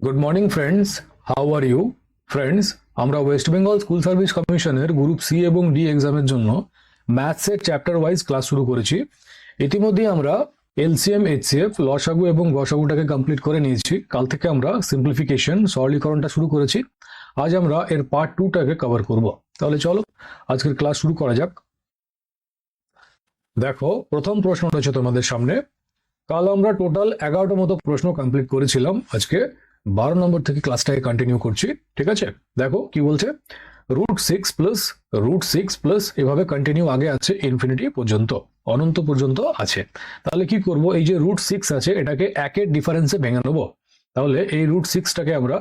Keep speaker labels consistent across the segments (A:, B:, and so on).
A: Good morning friends, how are you friends? আমরা West Bengal school service কমিশনের group C এবং D এক্সামের জন্য ম্যাথসের চ্যাপ্টার ওয়াইজ ক্লাস শুরু করেছি। ইতিমধ্যে আমরা এলসিএম, এইচসিএফ, লসাগু এবং গসাগুটাকে কমপ্লিট করে নিয়েছি। কাল থেকে আমরা সিম্পলিফিকেশন, সরলীকরণটা শুরু করেছি। আজ আমরা এর পার্ট 2টাকে কভার করব। তাহলে চলো আজকের ক্লাস শুরু করা যাক। দেখো, প্রথম প্রশ্ন রয়েছে তোমাদের সামনে। কাল আমরা টোটাল 11টা মতো প্রশ্ন কমপ্লিট করেছিলাম। আজকে 12 নম্বর থেকে ক্লাসটাকে কন্টিনিউ করছি। ঠিক আছে, দেখো কি বলছে। √6 প্লাস এভাবে কন্টিনিউ আগে আছে ইনফিনিটি পর্যন্ত, অনন্ত পর্যন্ত আছে। তাহলে কি করব, এই যে √6 আছে এটাকে একের ডিফারেন্সে ভেঙে নেবো। তাহলে এই √6টাকে আমরা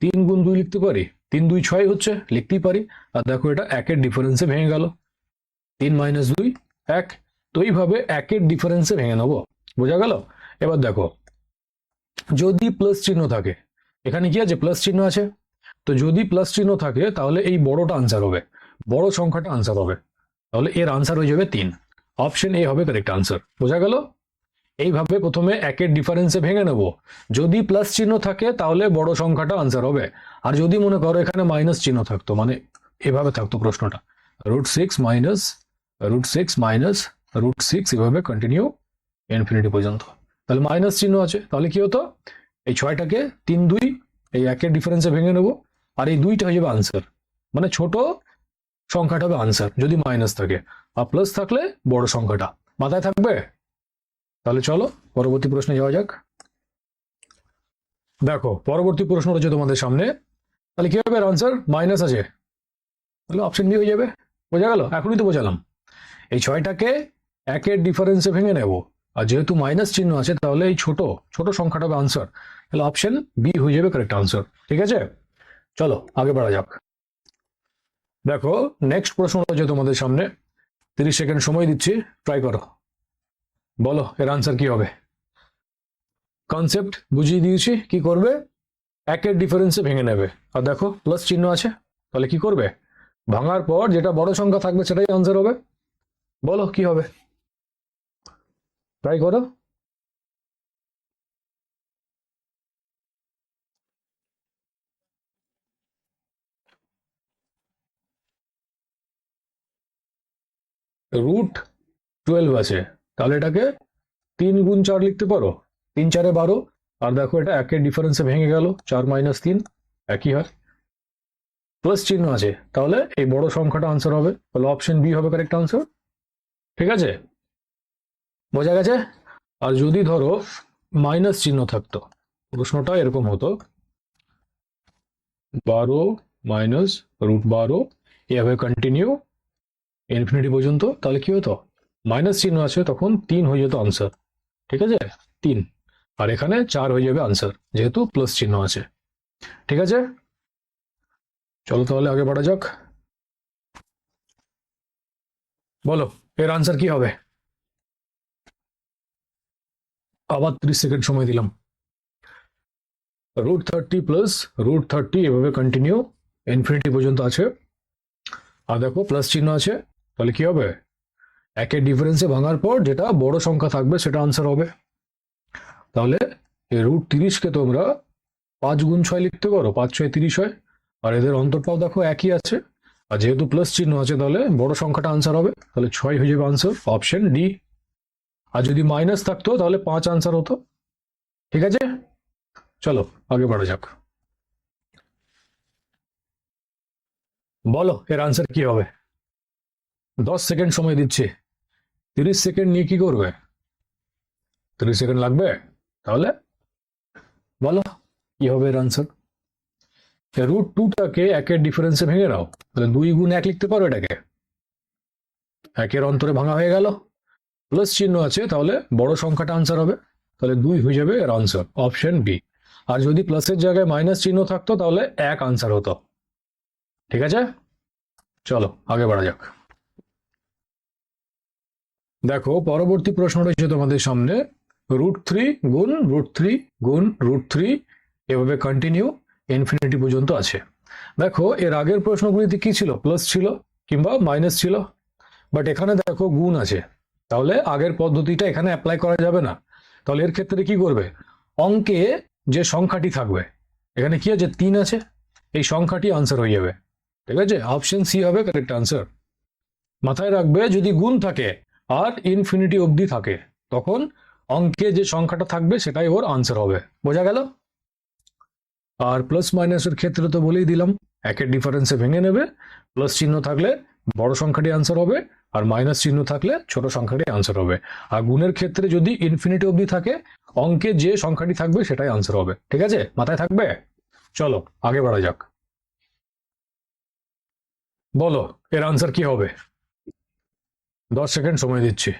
A: 3 গুণ 2 লিখতে পারি। 3 2 6 হচ্ছে, লিখতেই পারি। আর দেখো এটা একের ডিফারেন্সে ভেঙে গেল, 3 - 2 1। তো এইভাবে একের ডিফারেন্সে ভেঙে নেবো। বোঝা গেল? এবার দেখো, যদি প্লাস চিহ্ন থাকে, এখানে কি আছে, প্লাস চিহ্ন আছে। তো যদি প্লাস চিহ্ন থাকে তাহলে এই বড়টা আনসার হবে, বড় সংখ্যাটা আনসার হবে। তাহলে এর আনসার হয়ে যাবে 3। অপশন এ হবে কারেক্ট আনসার। বোঝা গেল? এইভাবে প্রথমে একের ডিফারেন্সে ভেঙে নেব। যদি প্লাস চিহ্ন থাকে তাহলে বড় সংখ্যাটা আনসার হবে। আর যদি মনে করো এখানে মাইনাস চিহ্ন থাকতো, মানে এভাবে থাকতো প্রশ্নটা, √6 এভাবে কন্টিনিউ ইনফিনিটি পর্যন্ত। তাহলে মাইনাস চিহ্ন আছে, তাহলে কি হতো, এই 6টাকে 3 2 এই একের ডিফারেন্সে ভেঙে নেব। আর এই 2টা হয়ে যাবে আনসার, মানে ছোট সংখ্যাটা হবে আনসার যদি মাইনাস থাকে। আর প্লাস থাকলে বড় সংখ্যাটা। মাথায় থাকবে? তাহলে চলো পরবর্তী প্রশ্নে যাওয়া যাক। দেখো, পরবর্তী প্রশ্ন রয়েছে তোমাদের সামনে। তাহলে কি হবে, আনসার মাইনাস আছে, তাহলে অপশন বি হয়ে যাবে। বোঝা গেল? এখনই তো বোঝালাম। এই 6টাকে একের ডিফারেন্সে ভেঙে নেব, আর যেহেতু মাইনাস চিহ্ন আছে তাহলে এই ছোট ছোট সংখ্যাটা হবে আনসার। তাহলে অপশন বি হয়ে যাবে কারেক্ট আনসার। ঠিক আছে, চলো আগে বাড়া যাক। দেখো, নেক্সট প্রশ্ন রয়েছে তোমাদের সামনে। 30 সেকেন্ড সময় দিচ্ছি, ট্রাই করো, বলো এর আনসার কি হবে। কনসেপ্ট বুঝিয়ে দিয়েছি, কি করবে, একের ডিফারেন্সে ভেঙে নেবে। আর দেখো প্লাস চিহ্ন আছে, তাহলে কি করবে, ভাঙার পর যেটা বড় সংখ্যা থাকবে সেটাই আনসার হবে। বলো কি হবে, ট্রাই করো। √12 আছে, তাহলে এটাকে 3 গুণ 4 লিখতে পারো। 3 4 12। আর দেখো এটা একের ডিফারেন্সে ভেঙে গেল, 4 - 3 একই হয়। প্লাস চিহ্ন আছে, তাহলে এই বড় সংখ্যাটা আনসার হবে। তাহলে অপশন বি হবে কারেক্ট আনসার। ঠিক আছে, বোঝা গেছে? আর যদি ধরো মাইনাস চিহ্ন থাকতো, প্রশ্নটা এরকম হতো, 12 মাইনাস √12 এভাবে কন্টিনিউ ইনফিনিটি পর্যন্ত। তাহলে কি হতো, মাইনাস চিহ্ন আছে তখন 3 হয়ে যেত আনসার। ঠিক আছে, 3। আর এখানে 4 হয়ে যাবে আনসার, যেহেতু প্লাস চিহ্ন আছে। ঠিক আছে, চলো তাহলে আগে বাড়া যাক। বলো এর আনসার কি হবে। আবার 30 সেকেন্ড সময় দিলাম। √30 প্লাস √30 এভাবে কন্টিনিউ ইনফিনিটি পর্যন্ত আছে। আর দেখো প্লাস চিহ্ন আছে, তাহলে কি হবে, একের ডিফারেন্সে ভাঙার পর যেটা বড় সংখ্যা থাকবে সেটা আনসার হবে। তাহলে এই √30কে তোমরা 5 গুণ 6 লিখতে পারো, 5 6 30 হয়। আর এদের অন্তরটাও দেখো একই আছে। আর যেহেতু প্লাস চিহ্ন আছে তাহলে বড় সংখ্যাটা আনসার হবে। তাহলে 6 হয়ে যাবে আনসার, অপশন ডি। আর যদি মাইনাস থাকতো তাহলে 5 আনসার হতো। ঠিক আছে, চলো আগে বাড়া যাক। বলো এর আনসার কি হবে। 10 সেকেন্ড সময় দিচ্ছি। 30 সেকেন্ড নিয়ে কি করবে, 30 সেকেন্ড লাগবে। তাহলে বলো কি হবে এর আনসার। √2টাকে একের ডিফারেন্সে ভেঙে নাও, তাহলে 2 গুণ 1 লিখতে পারো এটাকে। একের অন্তরে ভাঙা হয়ে গেল, প্লাস চিহ্ন আছে তাহলে বড় সংখ্যাটা আনসার হবে। তাহলে 2 হয়ে যাবে এর আনসার, অপশন বি। আর যদি প্লাসের জায়গায় মাইনাস চিহ্ন থাকতো তাহলে 1 আনসার হতো। ঠিক আছে, চলো আগে বাড়া যাক। দেখো, পরবর্তী প্রশ্ন রয়েছে তোমাদের সামনে। √3 গুণ √3 গুণ √3 এভাবে কন্টিনিউ ইনফিনিটি পর্যন্ত আছে। দেখো এর আগের প্রশ্নগুলিতে কি ছিল, প্লাস ছিল কিংবা মাইনাস ছিল। বাট এখানে দেখো গুণ আছে, তাহলে আগের পদ্ধতিটা এখানে অ্যাপ্লাই করা যাবে না। তাহলে এর ক্ষেত্রে কি করবে, অঙ্কে যে সংখ্যাটি থাকবে, এখানে কি আছে 3 আছে, এই সংখ্যাটি আনসার হয়ে যাবে। ঠিক আছে, অপশন সি হবে কারেক্ট আনসার। মাথায় রাখবে যদি গুণ থাকে আর ইনফিনিটি অবধি থাকে তখন অঙ্কে যে সংখ্যাটা থাকবে সেটাই ওর আনসার হবে। বোঝা গেল? আর প্লাস মাইনাসের ক্ষেত্রে তো বলেই দিলাম, একের ডিফারেন্সে ভেঙে নেবে, প্লাস চিহ্ন থাকলে বড় সংখ্যাটি আনসার হবে আর মাইনাস চিহ্ন থাকলে ছোট সংখ্যাটি আনসার হবে। আর গুণের ক্ষেত্রে যদি ইনফিনিটি অবধি থাকে অঙ্কে যে সংখ্যাটি থাকবে সেটাই আনসার হবে। ঠিক আছে, মাথায় থাকবে? চলো আগে বাড়া যাক। বলো এর আনসার কি হবে? 10 সেকেন্ড সময় দিচ্ছি।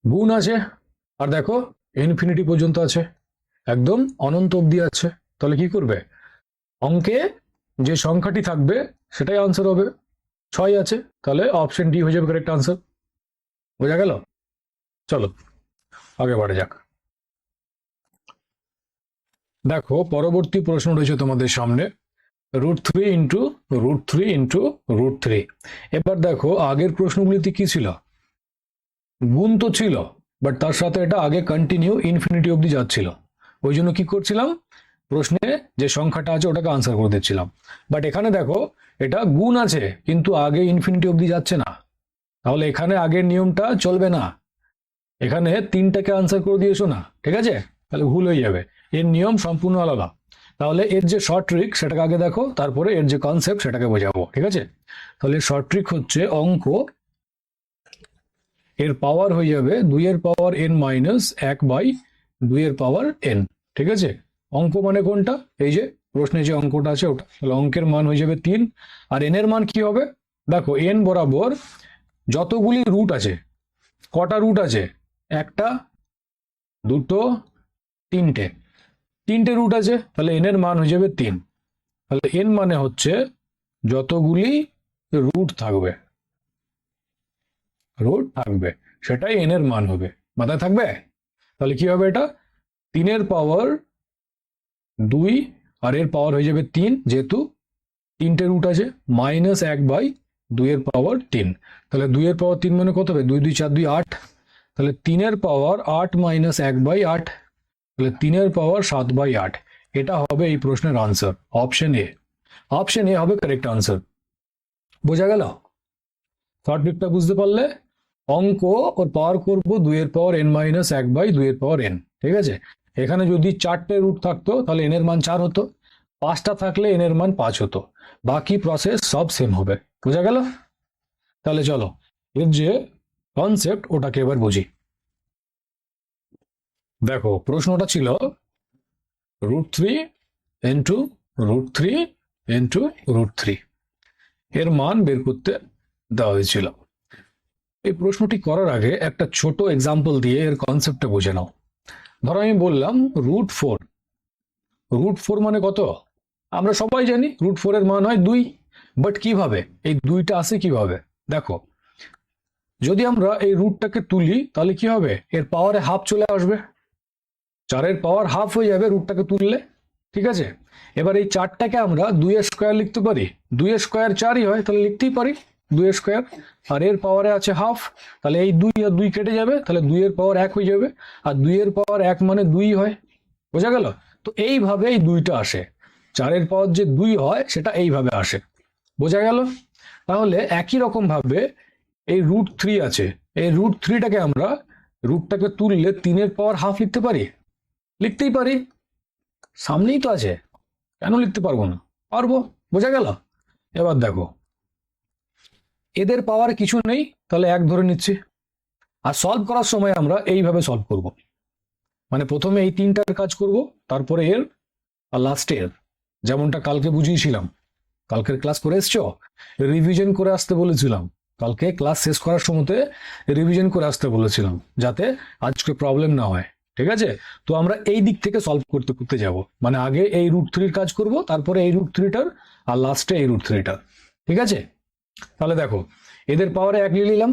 A: গুণ আছে আর দেখো ইনফিনিটি পর্যন্ত আছে, একদম অনন্ত অবধি আছে, তাহলে কি করবে? অঙ্কে যে সংখ্যাটি থাকবে সেটাই আনসার হবে। 6 আছে, তাহলে অপশন ডি হয়ে যাবে কারেক্ট আনসার। বোঝা গেল? চলো আগে বাড়া যাক। দেখো পরবর্তী প্রশ্ন রয়েছে তোমাদের সামনে, √3 ইন্টু √3 ইন্টু √3। এবার দেখো আগের প্রশ্নগুলিতে কি ছিল? গুণ তো ছিল, বাট তার সাথে এটা আগে কন্টিনিউ ইনফিনিটি অবধি যাচ্ছিল। ওই জন্য কি করছিলাম, প্রশ্নে যে সংখ্যাটা আছে ওটাকে আনসার করে দিচ্ছিলাম। বাট এখানে দেখো এটা গুণ আছে কিন্তু আগে ইনফিনিটি অবধি যাচ্ছে না, তাহলে এখানে আগের নিয়মটা চলবে না, এখানে 3টাকে আনসার করে দিয়েছো না, ঠিক আছে, তাহলে ভুল হয়ে যাবে। এর নিয়ম সম্পূর্ণ আলাদা। তাহলে এর যে শর্ট ট্রিক সেটাকে আগে দেখো, তারপরে এর যে কনসেপ্ট সেটাকে বোঝাবো। ঠিক আছে, তাহলে শর্ট ট্রিক হচ্ছে অঙ্ক এর পাওয়ার হয়ে যাবে 2 এর পাওয়ার n মাইনাস 1/2 এর পাওয়ার n। ঠিক আছে, অঙ্ক মানে কোনটা? এই যে প্রশ্নে যে অঙ্কটা আছে ওটা। তাহলে অঙ্কের মান হয়ে যাবে 3 আর n এর মান কি হবে? দেখো n বরাবর যতগুলি রুট আছে, কটা রুট আছে? একটা, দুটো, তিনটে রুট আছে, তাহলে n এর মান হয়ে যাবে 3। তাহলে n মানে হচ্ছে যতগুলি রুট থাকবে সেটাই n এর মান হবে। মাথায় থাকবে? তাহলে কি হবে এটা? 3 এর পাওয়ার 2 আর এর পাওয়ার হয়ে যাবে 3, যেহেতু 3টে রুট আছে, মাইনাস 1/2 এর পাওয়ার 3। তাহলে 2 এর পাওয়ার 3 মানে কত হবে? 2 2 4 2 8। তাহলে 3 এর পাওয়ার 8 মাইনাস 1/8, তাহলে 3 এর পাওয়ার 7/8। এটা হবে এই প্রশ্নের answer, option A. Option A হবে কারেক্ট আনসার। বোঝা গেল? শর্ট ট্রিকটা বুঝতে পারলে অঙ্ক ওর পাওয়ার করবো 2 এর পাওয়ার n মাইনাস 1/2 এর পাওয়ার n। ঠিক আছে, এখানে যদি 4টে রুট থাকতো তাহলে n এর মান 4 হতো, 5টা থাকলে n এর মান 5 হতো, বাকি প্রসেস সব সেম হবে। বোঝা গেল? তাহলে চলো এর যে কনসেপ্ট ওটাকে এবার বুঝি। দেখো প্রশ্নটা ছিল √3 ইন্টু √3 ইন্টু √3 এর মান বের করতে দেওয়া হয়েছিল। এই প্রশ্নটি করার আগে একটা ছোট এক্সাম্পল দিয়ে এর কনসেপ্টটা বুঝে নাও। ধরো আমি বললাম √4। √4 মানে কত? আমরা সবাই জানি √4 এর মান হয় 2। বাট কিভাবে এই 2টা আসে কিভাবে? দেখো যদি আমরা এই রুটটাকে তুলি তাহলে কি হবে? এর পাওয়ারে হাফ চলে আসবে, 4 এর পাওয়ার হাফ হয়ে যাবে রুটটাকে তুললে। ঠিক আছে, এবার এই 4টাকে আমরা 2 এর স্কোয়ার লিখতে পারি, 2 এর স্কোয়ার 4ই হয়, তাহলে লিখতেই পারি 2 এর স্কোয়ার। আর এর পাওয়ারে আছে হাফ, তাহলে এই 2 আর 2 কেটে যাবে, তাহলে 2 এর পাওয়ার 1 হয়ে যাবে, আর 2 এর পাওয়ার 1 মানে 2 হয়। বোঝা গেল? তো এইভাবে এই 2টা আসে, 4 এর পাওয়ার যে 2 হয় সেটা এইভাবে আসে। বোঝা গেল? তাহলে একই রকম ভাবে এই √3 আছে, এই √3টাকে আমরা রুটটাকে তুললে 3 এর পাওয়ার হাফ লিখতে পারি, লিখতেই পারি, সামনেই তো আছে, কেন লিখতে পারবো না? পারবো। বোঝা গেল? এবার দেখো এদের পাওয়ার কিছু নেই, তাহলে 1 ধরে নিচ্ছি। আর সলভ করার সময় আমরা এইভাবে সলভ করব, মানে প্রথমে এই 3টার কাজ করব, তারপরে এর, আর লাস্টে এর, যেমনটা কালকে বুঝিয়েছিলাম। কালকের ক্লাস করে এসছো, রিভিশন করে আসতে বলেছিলাম। কালকে ক্লাস শেষ করার সময়তে রিভিশন করে আসতে বলেছিলাম যাতে আজকে প্রবলেম না হয়। ঠিক আছে, তো আমরা এই দিক থেকে সলভ করতে করতে যাব, মানে আগে এই √3 কাজ করব, তারপরে এই √3টার, আর লাস্টে এই √3টার। ঠিক আছে, তাহলে দেখো এদের পাওয়ারে 1 নিয়ে নিলাম,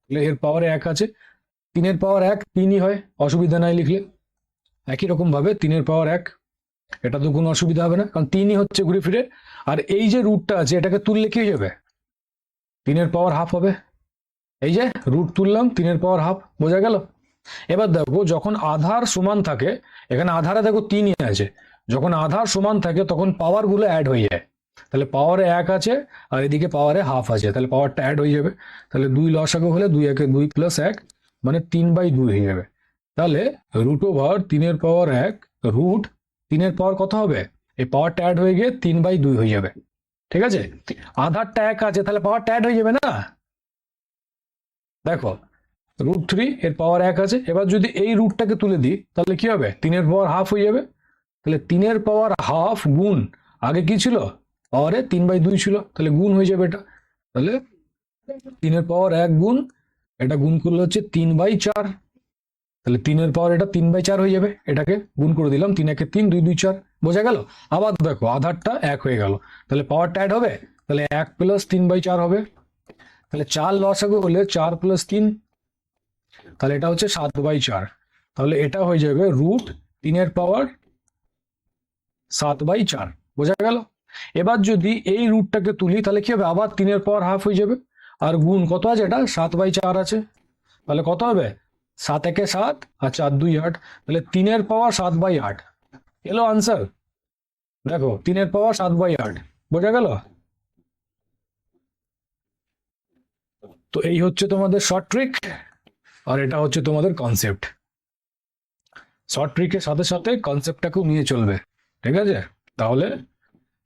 A: তাহলে এর পাওয়ারে 1 আছে, 3 এর পাওয়ার 1 3ই হয়, অসুবিধা নাই লিখলে। একই রকম ভাবে 3 এর পাওয়ার 1, এটা তো কোনো অসুবিধা হবে না, কারণ 3ই হচ্ছে ঘুরে ফিরে। আর এই যে রুটটা আছে এটাকে তুললে কি হয়ে যাবে? 3 এর পাওয়ার হাফ হবে। এই যে রুট তুললাম, 3 এর পাওয়ার হাফ। বোঝা গেল? এবার দেখো যখন আধার সমান থাকে, এখানে আধারে দেখো 3ই আছে, যখন আধার সমান থাকে তখন পাওয়ার গুলো অ্যাড হয়ে যায়। তাহলে পাওয়ারে 1 আছে আর এদিকে পাওয়ারে হাফ আছে, তাহলে পাওয়ারটা অ্যাড হয়ে যাবে। তাহলে 2 লসাগু হলে 2 একে 2 প্লাস 1 মানে 3/2 হয়ে যাবে। তাহলে রুট ওভার 3 এর পাওয়ার 1 রুট 3 এর পাওয়ার কত হবে, এই পাওয়ারটা অ্যাড হয়ে গিয়ে 3/2 হয়ে যাবে। ঠিক আছে, আধারটা 1 আছে তাহলে পাওয়ারটা অ্যাড হয়ে যাবে না। দেখো √3 এর পাওয়ার 1 আছে, এবার যদি এই রুটটাকে তুলে দিই তাহলে কি হবে, 3 এর পাওয়ার হাফ হয়ে যাবে। তাহলে 3 এর পাওয়ার হাফ গুণ আগে কি ছিল, পাওয়ারে 3/2 ছিল, তাহলে গুণ হয়ে যাবে এটা। তাহলে 3 এর পাওয়ার 1 গুণ এটা গুণ করলে হচ্ছে 3/4, তাহলে 3 এর পাওয়ার এটা 3/4 হয়ে যাবে, এটাকে গুণ করে দিলাম, 3 একে 3 2 2 4, বোঝা গেল। আবার দেখো আধারটা 1 হয়ে গেল, তাহলে পাওয়ারটা অ্যাড হবে, তাহলে 1 প্লাস 3/4 হবে। তাহলে 4 লসাগু হলে 4 প্লাস 3, তাহলে এটা হচ্ছে 7/4। তাহলে এটা হয়ে যাবে √3 এর পাওয়ার 7/4, বোঝা গেল। এবার যদি এই রুটটাকে তুলি তাহলে কি হবে, আবার 3 এর পাওয়ার হাফ হয়ে যাবে, আর গুণ কত আছে, এটা 7/4 আছে, তাহলে কত হবে 7 একে 7 আর 4 2 8, তাহলে 3 এর পাওয়ার 7/8 এলো আনসার। দেখো 3 এর পাওয়ার 7/8, বোঝা গেল। তো এই হচ্ছে তোমাদের শর্ট ট্রিক, আর এটা হচ্ছে তোমাদের কনসেপ্ট। শর্ট ট্রিকের সাথে সাথে কনসেপ্টটাকেও নিয়ে চলবে, ঠিক আছে, তাহলে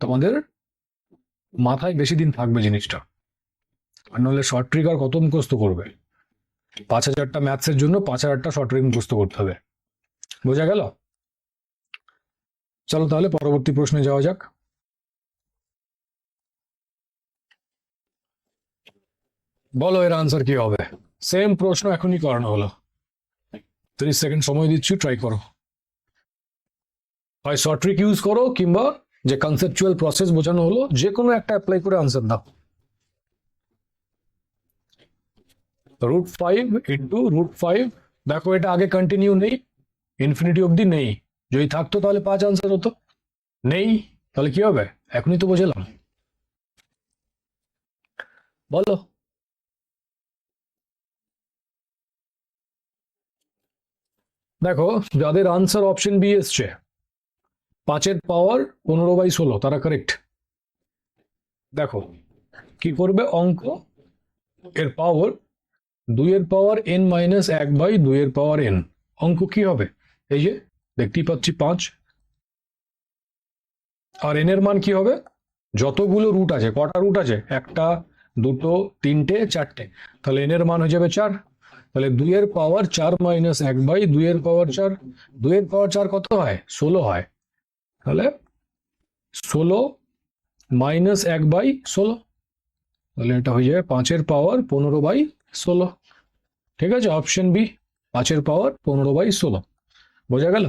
A: তোমাদের মাথায় বেশি দিন থাকবে জিনিসটা। আর নাহলে শর্ট ট্রিক আর কত মুখস্থ করবে, 5000টা ম্যাথসের জন্য 5000টা শর্ট ট্রিক মুখস্থ করতে হবে, বোঝা গেল। চলো তাহলে পরবর্তী প্রশ্নে যাওয়া যাক। বলো এর আনসার কি হবে। সেম প্রশ্ন এখনই করানো হলো, 30 সেকেন্ড সময় দিচ্ছি, ট্রাই করো। হয় শর্ট ট্রিক ইউজ করো কিংবা যে কনসেপচুয়াল প্রসেস বোঝানো হলো যে কোনো একটা অ্যাপ্লাই করে আনসার দাও। √5 ইন্টু √5, দেখো এটা আগে কন্টিনিউ নেই, ইনফিনিটি অবধি নেই, যদি থাকতো তাহলে 5 আনসার হতো, নেই, তাহলে কি হবে, এখনই তো বোঝালাম। বলো। দেখো যাদের আনসার অপশন বি এসছে, 5 এর পাওয়ার 15/16, তারা কারেক্ট। দেখো কি করবে, অঙ্ক এর পাওয়ার 2 এর পাওয়ার n-1/2 এর পাওয়ার n, অঙ্ক কি হবে, এই যে দেখতেই পাচ্ছি 5, আর n এর মান কি হবে, যতগুলো রুট আছে, কটা রুট আছে, 1টা 2টো 3টে 4টে, তাহলে n এর মান হয়ে যাবে 4। তাহলে 2 এর পাওয়ার 4-1/2 এর পাওয়ার 4, 2 এর পাওয়ার 4 কত হয়, 16 হয়, তাহলে 16 - 1/16, তাহলে এটা হয়ে যাবে 5 এর পাওয়ার 15/16। ঠিক আছে, অপশন বি 5 এর পাওয়ার 15/16, বোঝা গেল।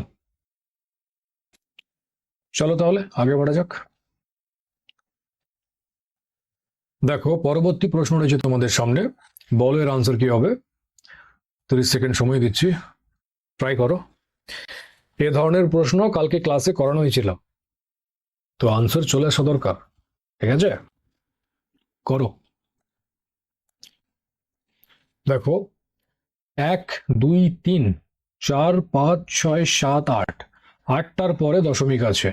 A: চলো তাহলে আগে বাড়া যাক। দেখো পরবর্তী প্রশ্ন রয়েছে তোমাদের সামনে, বলো এর আনসার কি হবে। 30 সেকেন্ড সময় দিচ্ছি, ট্রাই করো। এ ধরনের প্রশ্ন কালকে ক্লাসে করানো হয়েছিল, তো আনসার চলে আসা দরকার, ঠিক আছে, করো। দেখো 1 2 3 4 5 6 7 8, 8টার পরে দশমিক আছে,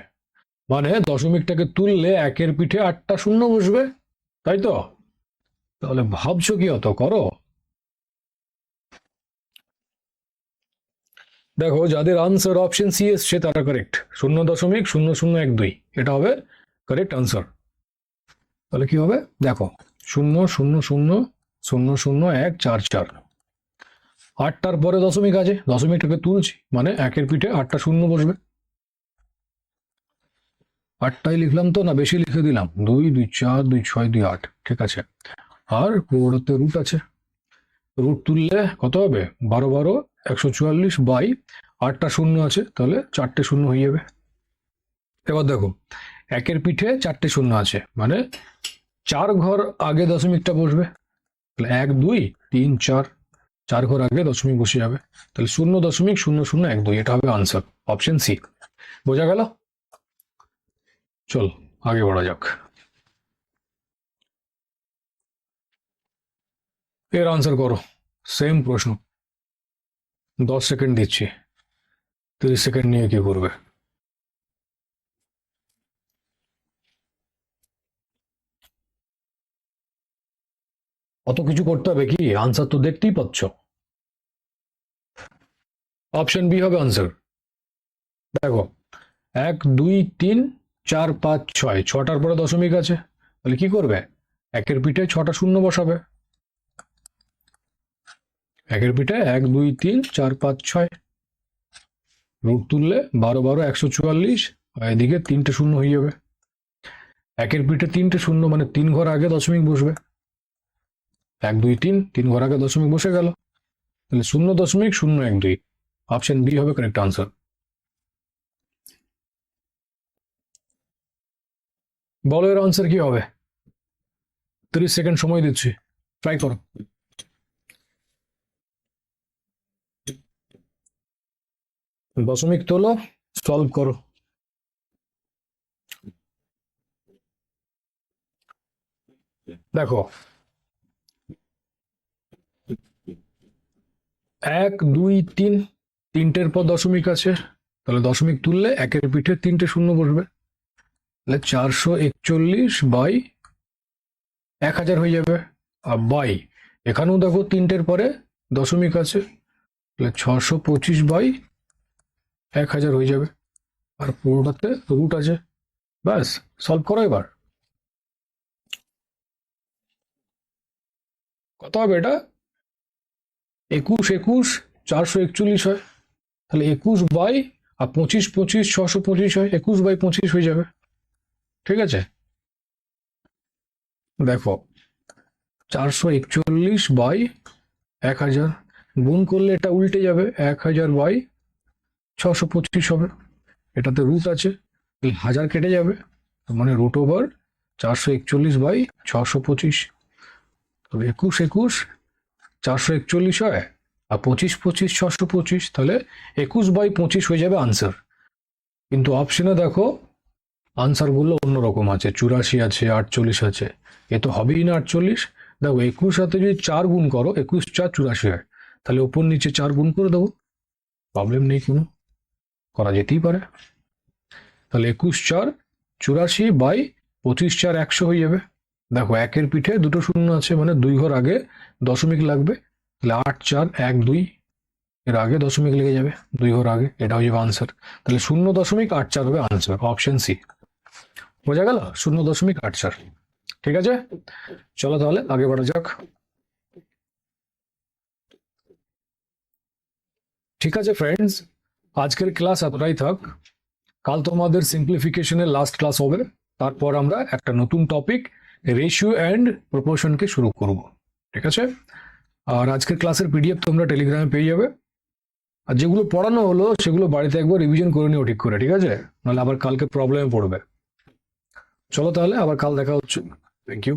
A: মানে দশমিকটাকে তুললে 1-এর পিঠে 8টা শূন্য বসবে, তাই তো। তাহলে ভাবছো কি অত, করো। দেখো যাদের আনসার অপশন সি এসছে তারা কারেক্ট, 0.0012, এটা হবে কারেক্ট আনসার। তাহলে কি হবে, দেখো 0.00000144, 8টার পরে দশমিক আছে, দশমিকটাকে তুলছি মানে 1-এর পিঠে 8টা শূন্য বসবে। 8টাই লিখলাম তো না, বেশি লিখে দিলাম, 2 2 4 2 6 2 8, ঠিক আছে। আর পুরোটাতে রুট আছে, রুট তুললে কত হবে, 12 12 144/8টা শূন্য আছে, তাহলে 4টে শূন্য হয়ে যাবে। এবার দেখো 1-এর পিঠে 4টে শূন্য আছে, মানে 4 ঘর আগে দশমিকটা বসবে, তাহলে 1 2 3 4, 4 ঘর আগে দশমিক বসে যাবে, তাহলে 0.0012, এটা হবে আনসার, অপশন সি, বোঝা গেল। চল আগে বাড়া যাক। এর আনসার করো, সেম প্রশ্ন। 10 সেকেন্ড দিচ্ছি, 30 সেকেন্ড নিয়ে কি করবে? অত কিছু করতে হবে কি? আনসার তো দেখতেই পাচ্ছ। অপশন বি হবে আনসার। দেখো 1 2 3 4 5 6, 6টার পরে দশমিক আছে, তাহলে কি করবে? একের পিঠে 6টা শূন্য বসাবে। একের পিঠে 1 2 3 4 5 6, রুট তুললে 12 12 144, আর এদিকে 3টে শূন্য হয়ে যাবে। একের পিঠে 3টে শূন্য মানে 3 ঘর আগে দশমিক বসবে। 1 2 3, 3 ঘর আগে দশমিক বসে গেল, তাহলে 0.012। অপশন বি হবে কারেক্ট আনসার। বলো এর আনসার কি হবে? 30 সেকেন্ড সময় দিচ্ছি, ট্রাই করো। দশমিক তোলো, সলভ করো। দেখো 1 2 3, 3টের পর দশমিক আছে, তাহলে দশমিক তুললে একের পিঠে 3টে শূন্য বসবে, তাহলে 441 বাই 1000 হয়ে যাবে। আর বাই এখানেও দেখো 3টের পরে দশমিক আছে, তাহলে 625 বাই 1000 হয়ে যাবে, আর পুরোটাতে রুট আছে। ব্যাস, সলভ করো এবার। কত হবে এটা? 21 21 441 হয়, তাহলে 21 বাই আর 25 25 625 হয়, 21 বাই 25 হয়ে যাবে। ঠিক আছে, দেখো 441 বাই 1000 গুণ করলে এটা উল্টে যাবে, 1000 বাই 625 হবে। এটাতে রুট আছে, তাহলে 1000 কেটে যাবে, মানে রুট ওভার 441 বাই 625। তবে 21 21 441 হয়, আর 25 25 625, তাহলে 21 বাই 25 হয়ে যাবে আনসার। কিন্তু অপশনে দেখো আনসারগুলো অন্যরকম আছে, 84 আছে, 48 আছে, এ তো হবেই না 48। দেখো 21 সাথে যদি 4 গুণ করো, 21 4 84 হয়, তাহলে ওপর নিচে 4 গুণ করে দেবো, প্রবলেম নেই কোনো, করা যেতেই পারে। তাহলে 21 4 84 বাই 25 4 100 হয়ে যাবে। দেখো একের পিঠে দুটো শূন্য আছে, মানে 2 ঘর আগে দশমিক লাগবে, তাহলে 8 4 1 2, এর আগে দশমিক লেগে যাবে 2 ঘর আগে, এটা হয়ে যাবে আনসার। তাহলে 0.84 হবে আনসার, অপশন সি। বোঝা গেল? 0.84। ঠিক আছে, চলো তাহলে আগে বাড়া যাক। ঠিক আছে ফ্রেন্ডস, আজকের ক্লাস এতটাই থাক। কাল তোমাদের সিম্পলিফিকেশনের লাস্ট ক্লাস হবে, তারপর আমরা একটা নতুন টপিক রেশিও অ্যান্ড প্রপোর্শনকে শুরু করব। ঠিক আছে, আর আজকের ক্লাসের পিডিএফ তোমরা টেলিগ্রামে পেয়ে যাবে। আর যেগুলো পড়ানো হলো সেগুলো বাড়িতে একবার রিভিশন করে নিও ঠিক করে, ঠিক আছে? নাহলে আবার কালকে প্রবলেমে পড়বে। চলো তাহলে আবার কাল দেখা হচ্ছে। Thank you.